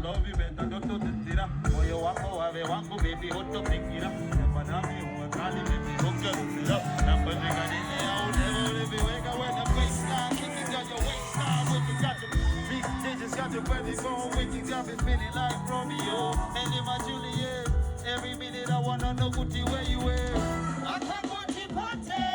love you better don't tira moyo wako wawe wangu baby hutofikira hapa nami uwakali baby hukarudira namba nigadile au never live weka when the baseline kicking down your waistline when you got your big digits got your baby phone when you got me feeling like Romeo and in my Juliet every minute I wanna know Gucci where you at. I can't go to party.